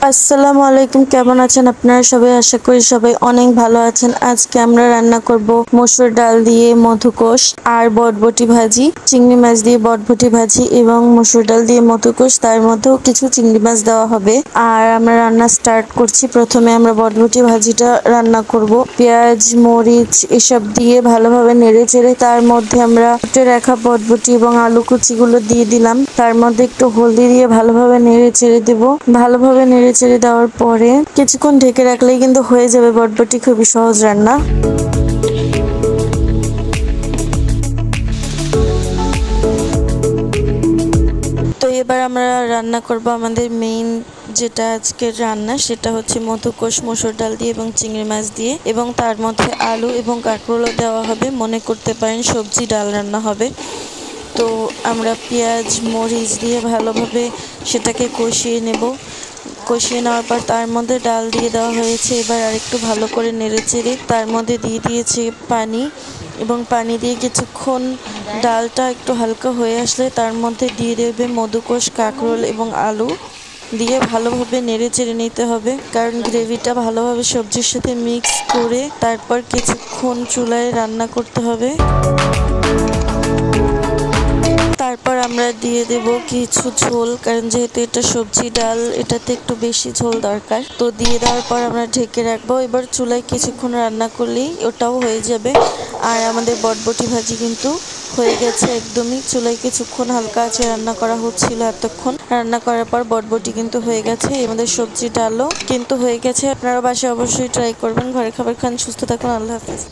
আসসালামু আলাইকুম, কেমন আছেন আপনারা সবাই? আশা করি সবাই অনেক ভালো আছেন। আজকে আমরা রান্না করব মসুর ডাল দিয়ে মধুকোষ আর বটবটি ভাজি, চিংড়ি মাছ দিয়ে বটবটি ভাজি এবং মসুর ডাল দিয়ে মধুকোষ, তার মধ্যেও কিছু চিংড়ি মাছ দেওয়া হবে। আর আমরা রান্না স্টার্ট করছি। প্রথমে আমরা বটবটি ভাজিটা রান্না করব। পেঁয়াজ, মরিচ এসব দিয়ে ভালোভাবে নেড়ে চেড়ে তার মধ্যে আমরা কেটে রাখা বটবটি এবং আলু কুচিগুলো দিয়ে দিলাম। তার মধ্যে একটু হলদি দিয়ে ভালোভাবে নেড়ে চেড়ে দেবো। ভালোভাবে নেড়ে চেড়ে দেওয়ার পরে কিছুক্ষণ ঢেকে রাখলেই কিন্তু হয়ে যাবে বটবটি। খুবই সহজ রান্না। তো এবার আমরা রান্না করব আমাদের মেইন যেটা আজকের রান্না, সেটা হচ্ছে মধুকোষ মসুর ডাল দিয়ে এবং চিংড়ি মাছ দিয়ে, এবং তার মধ্যে আলু এবং কাঁকরোলও দেওয়া হবে। মনে করতে পারেন সবজি ডাল রান্না হবে। তো আমরা পেঁয়াজ মরিচ দিয়ে ভালোভাবে সেটাকে কষিয়ে নেব। কষিয়ে নেওয়ার পর তার মধ্যে ডাল দিয়ে দেওয়া হয়েছে। এবার আরেকটু ভালো করে নেড়েচেড়ে তার মধ্যে দিয়ে দিয়েছে পানি, এবং পানি দিয়ে কিছুক্ষণ ডালটা একটু হালকা হয়ে আসলে তার মধ্যে দিয়ে দেবে মধুকোষ, কাঁকরোল এবং আলু দিয়ে ভালোভাবে নেড়ে চেড়ে নিতে হবে, কারণ গ্রেভিটা ভালোভাবে সবজির সাথে মিক্স করে তারপর কিছুক্ষণ চুলায় রান্না করতে হবে। তারপর আমরা দিয়ে দেব কিছু ঝোল, কারণ যেহেতু এটা সবজি ডাল, এটাতে একটু বেশি ঝোল দরকার। তো দিয়ে দেওয়ার পর আমরা ঢেকে রাখবো। এবার চুলায় কিছুক্ষণ রান্না করলেই ওটাও হয়ে যাবে। আর আমাদের বটবটি ভাজি কিন্তু হয়ে গেছে একদমই। চুলায় কিছুক্ষণ হালকা আছে রান্না করা হচ্ছিল এতক্ষণ। রান্না করার পর বটবটি কিন্তু হয়ে গেছে। আমাদের সবজি ডালও কিন্তু হয়ে গেছে। আপনারা বাসায় অবশ্যই ট্রাই করবেন। ঘরে খাবার খান, সুস্থ থাকুন। আল্লাহ হাফেজ।